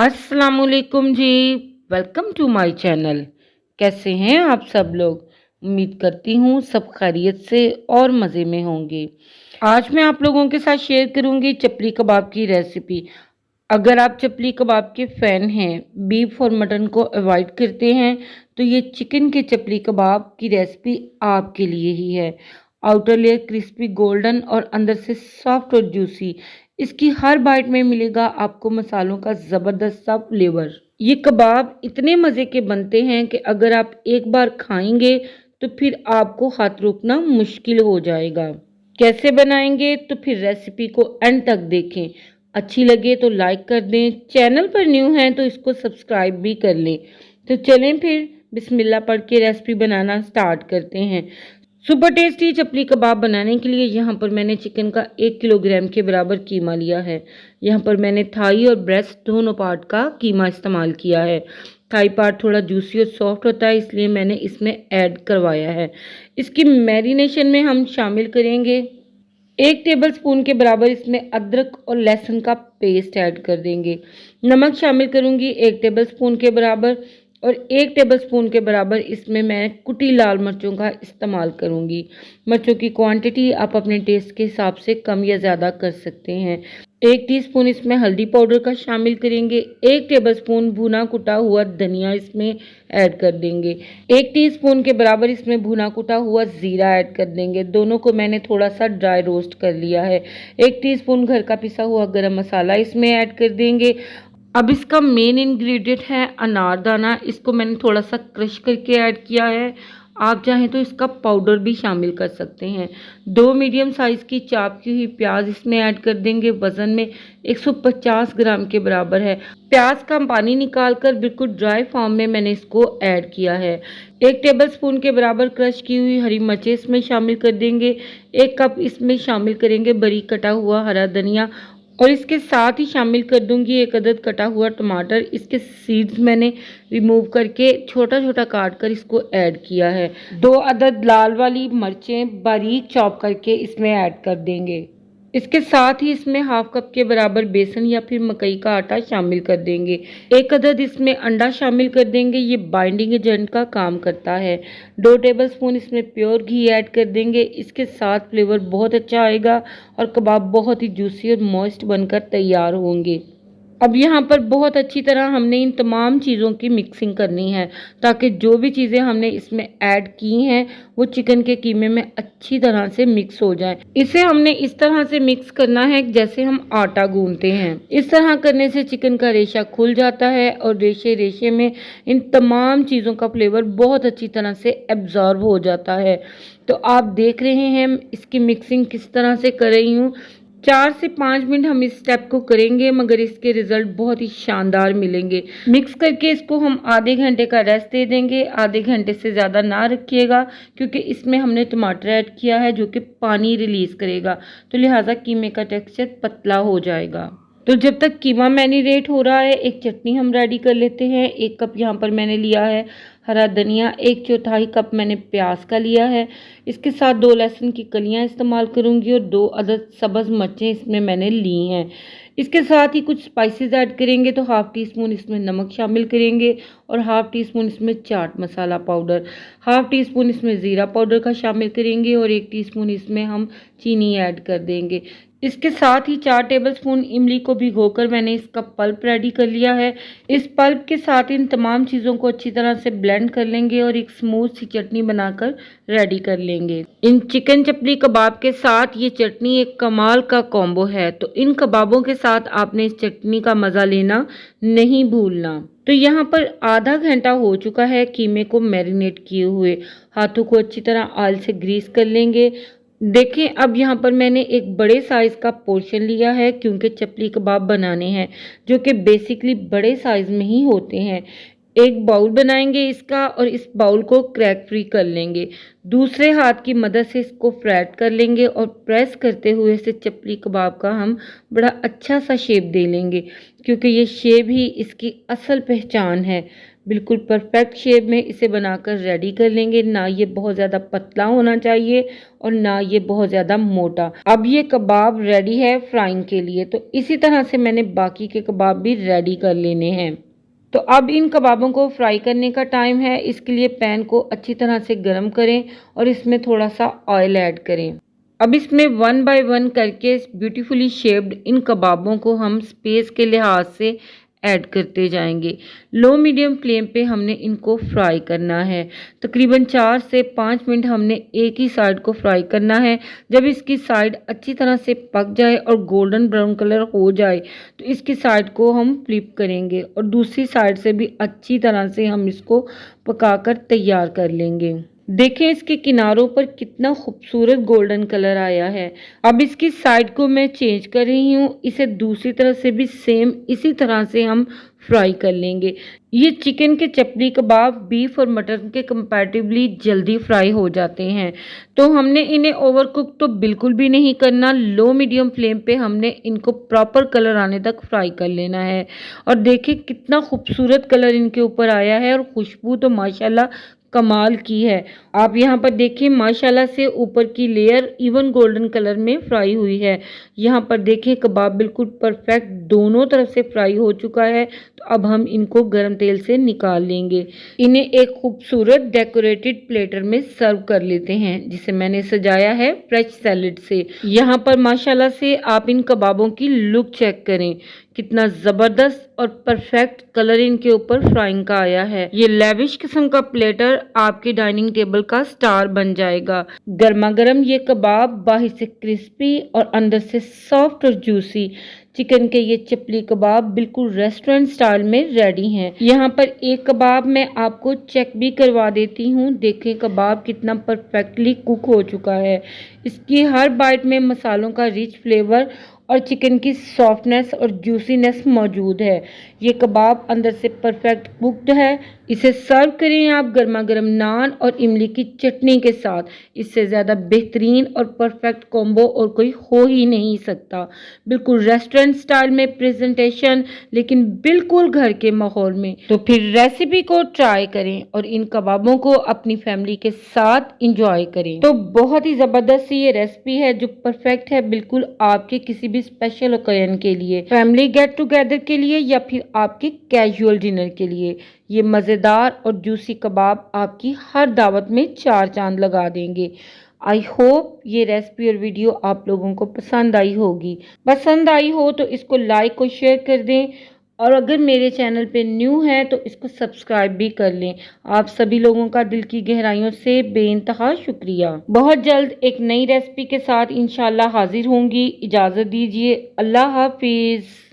अस्सलामुअलैकुम जी। Welcome to my channel. कैसे हैं आप सब लोग? उम्मीद करती हूँ सब खैरियत से और मज़े में होंगे। आज मैं आप लोगों के साथ शेयर करूँगी चपली कबाब की रेसिपी। अगर आप चपली कबाब के फ़ैन हैं, बीफ और मटन को अवॉइड करते हैं, तो ये चिकन के चपली कबाब की रेसिपी आपके लिए ही है। आउटर लेयर क्रिस्पी गोल्डन और अंदर से सॉफ्ट और जूसी। इसकी हर बाइट में मिलेगा आपको मसालों का ज़बरदस्त सा फ्लेवर। ये कबाब इतने मज़े के बनते हैं कि अगर आप एक बार खाएंगे तो फिर आपको हाथ रोकना मुश्किल हो जाएगा। कैसे बनाएंगे तो फिर रेसिपी को एंड तक देखें। अच्छी लगे तो लाइक कर दें, चैनल पर न्यू हैं तो इसको सब्सक्राइब भी कर लें। तो चलें फिर बिस्मिल्लाह पढ़ के रेसिपी बनाना स्टार्ट करते हैं। सुपर टेस्टी चपली कबाब बनाने के लिए यहाँ पर मैंने चिकन का 1 किलोग्राम के बराबर कीमा लिया है। यहाँ पर मैंने थाई और ब्रेस्ट दोनों पार्ट का कीमा इस्तेमाल किया है। थाई पार्ट थोड़ा जूसी और सॉफ्ट होता है, इसलिए मैंने इसमें ऐड करवाया है। इसकी मैरिनेशन में हम शामिल करेंगे 1 टेबलस्पून के बराबर इसमें अदरक और लहसुन का पेस्ट ऐड कर देंगे। नमक शामिल करूँगी 1 टेबलस्पून के बराबर और 1 टेबलस्पून के बराबर इसमें मैं कुटी लाल मिर्चों का इस्तेमाल करूँगी। मिर्चों की क्वांटिटी आप अपने टेस्ट के हिसाब से कम या ज़्यादा कर सकते हैं। 1 टीस्पून इसमें हल्दी पाउडर का शामिल करेंगे। 1 टेबलस्पून भुना कुटा हुआ धनिया इसमें ऐड कर देंगे। 1 टीस्पून के बराबर इसमें भुना कुटा हुआ ज़ीरा ऐड कर देंगे। दोनों को मैंने थोड़ा सा ड्राई रोस्ट कर लिया है। 1 टीस्पून घर का पिसा हुआ गरम मसाला इसमें ऐड कर देंगे। अब इसका मेन इंग्रेडिएंट है अनारदाना। इसको मैंने थोड़ा सा क्रश करके ऐड किया है। आप चाहें तो इसका पाउडर भी शामिल कर सकते हैं। 2 मीडियम साइज़ की चाप की हुई प्याज इसमें ऐड कर देंगे। वज़न में 150 ग्राम के बराबर है। प्याज का पानी निकाल कर बिल्कुल ड्राई फॉर्म में मैंने इसको ऐड किया है। 1 टेबलस्पून के बराबर क्रश की हुई हरी मिर्चें इसमें शामिल कर देंगे। 1 कप इसमें शामिल करेंगे बारीक कटा हुआ हरा धनिया और इसके साथ ही शामिल कर दूंगी 1 अदद कटा हुआ टमाटर। इसके सीड्स मैंने रिमूव करके छोटा छोटा काट कर इसको ऐड किया है। 2 अदद लाल वाली मिर्चें बारीक चॉप करके इसमें ऐड कर देंगे। इसके साथ ही इसमें हाफ कप के बराबर बेसन या फिर मकई का आटा शामिल कर देंगे। 1 अदद इसमें अंडा शामिल कर देंगे, ये बाइंडिंग एजेंट का काम करता है। 2 टेबलस्पून इसमें प्योर घी ऐड कर देंगे। इसके साथ फ्लेवर बहुत अच्छा आएगा और कबाब बहुत ही जूसी और मॉइस्ट बनकर तैयार होंगे। अब यहाँ पर बहुत अच्छी तरह हमने इन तमाम चीज़ों की मिक्सिंग करनी है, ताकि जो भी चीज़ें हमने इसमें ऐड की हैं वो चिकन के कीमे में अच्छी तरह से मिक्स हो जाए। इसे हमने इस तरह से मिक्स करना है जैसे हम आटा गूंथते हैं। इस तरह करने से चिकन का रेशा खुल जाता है और रेशे रेशे में इन तमाम चीज़ों का फ्लेवर बहुत अच्छी तरह से एब्जॉर्ब हो जाता है। तो आप देख रहे हैं इसकी मिक्सिंग किस तरह से कर रही हूँ। 4 से 5 मिनट हम इस स्टेप को करेंगे, मगर इसके रिजल्ट बहुत ही शानदार मिलेंगे। मिक्स करके इसको हम आधे घंटे का रेस्ट दे देंगे। आधे घंटे से ज़्यादा ना रखिएगा, क्योंकि इसमें हमने टमाटर ऐड किया है जो कि पानी रिलीज़ करेगा, तो लिहाजा कीमे का टेक्सचर पतला हो जाएगा। तो जब तक कीमा मैरिनेट हो रहा है, एक चटनी हम रेडी कर लेते हैं। 1 कप यहाँ पर मैंने लिया है हरा धनिया, 1/4 कप मैंने प्याज का लिया है। इसके साथ 2 लहसुन की कलियां इस्तेमाल करूंगी और 2 अदद सब्ज़ मिर्चें इसमें मैंने ली हैं। इसके साथ ही कुछ स्पाइसेस ऐड करेंगे, तो हाफ़ टी स्पून इसमें नमक शामिल करेंगे और हाफ़ टी स्पून इसमें chaat masala powder, half tea spoon इसमें ज़ीरा पाउडर का शामिल करेंगे और 1 टीस्पून इसमें हम चीनी ऐड कर देंगे। इसके साथ ही 4 टेबलस्पून इमली को भिगोकर मैंने इसका पल्प रेडी कर लिया है। इस पल्प के साथ इन तमाम चीज़ों को अच्छी तरह से ब्लेंड कर लेंगे और एक स्मूथ सी चटनी बनाकर रेडी कर लेंगे। इन चिकन चपली कबाब के साथ ये चटनी एक कमाल का कॉम्बो है, तो इन कबाबों के साथ आपने इस चटनी का मज़ा लेना नहीं भूलना। तो यहाँ पर आधा घंटा हो चुका है कीमे को मैरिनेट किए हुए। हाथों को अच्छी तरह ऑयल से ग्रीस कर लेंगे। देखें, अब यहाँ पर मैंने एक बड़े साइज़ का पोर्शन लिया है, क्योंकि चपली कबाब बनाने हैं जो कि बेसिकली बड़े साइज़ में ही होते हैं। एक बाउल बनाएंगे इसका और इस बाउल को क्रैक फ्री कर लेंगे। दूसरे हाथ की मदद से इसको फ्लैट कर लेंगे और प्रेस करते हुए इसे चपली कबाब का हम बड़ा अच्छा सा शेप दे लेंगे, क्योंकि ये शेप ही इसकी असल पहचान है। बिल्कुल परफेक्ट शेप में इसे बनाकर रेडी कर लेंगे। ना ये बहुत ज़्यादा पतला होना चाहिए और ना ये बहुत ज़्यादा मोटा। अब ये कबाब रेडी है फ्राइंग के लिए। तो इसी तरह से मैंने बाकी के कबाब भी रेडी कर लेने हैं। तो अब इन कबाबों को फ्राई करने का टाइम है। इसके लिए पैन को अच्छी तरह से गर्म करें और इसमें थोड़ा सा ऑयल ऐड करें। अब इसमें 1 बाय 1 करके ब्यूटीफुली शेप्ड इन कबाबों को हम स्पेस के लिहाज से ऐड करते जाएंगे। लो मीडियम फ्लेम पे हमने इनको फ्राई करना है। तकरीबन 4 से 5 मिनट हमने एक ही साइड को फ्राई करना है। जब इसकी साइड अच्छी तरह से पक जाए और गोल्डन ब्राउन कलर हो जाए तो इसकी साइड को हम फ्लिप करेंगे और दूसरी साइड से भी अच्छी तरह से हम इसको पकाकर तैयार कर लेंगे। देखें इसके किनारों पर कितना खूबसूरत गोल्डन कलर आया है। अब इसकी साइड को मैं चेंज कर रही हूँ। इसे दूसरी तरफ से भी सेम इसी तरह से हम फ्राई कर लेंगे। ये चिकन के चपली कबाब बीफ और मटन के कंपैरेटिवली जल्दी फ्राई हो जाते हैं। तो हमने इन्हें ओवर कुक तो बिल्कुल भी नहीं करना। लो मीडियम फ्लेम पे हमने इनको प्रॉपर कलर आने तक फ्राई कर लेना है। और देखिए कितना खूबसूरत कलर इनके ऊपर आया है और खुशबू तो माशाल्लाह कमाल की है। आप यहाँ पर देखिए माशाल्लाह से ऊपर की लेयर इवन गोल्डन कलर में फ्राई हुई है। यहाँ पर देखिए कबाब बिल्कुल परफेक्ट दोनों तरफ से फ्राई हो चुका है। तो अब हम इनको गर्म तेल से निकाल लेंगे। इन्हें एक खूबसूरत डेकोरेटेड प्लेटर में सर्व कर लेते हैं जिसे मैंने सजाया है फ्रेश सैलेड से। यहाँ पर माशाल्लाह से आप इन कबाबों की लुक चेक करें, कितना ज़बरदस्त और परफेक्ट कलर इनके ऊपर फ्राइंग का आया है। ये लेविश किस्म का प्लेटर आपके डाइनिंग टेबल का स्टार बन जाएगा। गर्मा गर्म ये कबाब बाहर से क्रिस्पी और अंदर से सॉफ्ट और जूसी चिकन के ये चपली कबाब बिल्कुल रेस्टोरेंट स्टाइल में रेडी हैं। यहाँ पर एक कबाब मैं आपको चेक भी करवा देती हूँ। देखें कबाब कितना परफेक्टली कुक हो चुका है। इसकी हर बाइट में मसालों का रिच फ्लेवर और चिकन की सॉफ्टनेस और जूसीनेस मौजूद है। ये कबाब अंदर से परफेक्ट कुक्ड है। इसे सर्व करें आप गर्मा गर्म नान और इमली की चटनी के साथ। इससे ज़्यादा बेहतरीन और परफेक्ट कॉम्बो और कोई हो ही नहीं सकता। बिल्कुल रेस्टोरेंट स्टाइल में प्रेजेंटेशन, लेकिन बिल्कुल घर के माहौल में। तो फिर रेसिपी को ट्राई करें और इन कबाबों को अपनी फैमिली के साथ इंजॉय करें। तो बहुत ही ज़बरदस्त ये रेसिपी है जो परफेक्ट है बिल्कुल आपके किसी भी स्पेशल ओकेजन के लिए, फैमिली गेट टुगेदर के लिए या फिर आपके कैजुअल डिनर के लिए। ये मज़ेदार और जूसी कबाब आपकी हर दावत में 4 चांद लगा देंगे। आई होप ये रेसिपी और वीडियो आप लोगों को पसंद आई होगी। पसंद आई हो तो इसको लाइक और शेयर कर दें और अगर मेरे चैनल पे न्यू है तो इसको सब्सक्राइब भी कर लें। आप सभी लोगों का दिल की गहराइयों से बेइंतहा शुक्रिया। बहुत जल्द एक नई रेसिपी के साथ इंशाल्लाह हाजिर होंगी। इजाज़त दीजिए। अल्लाह हाफिज़।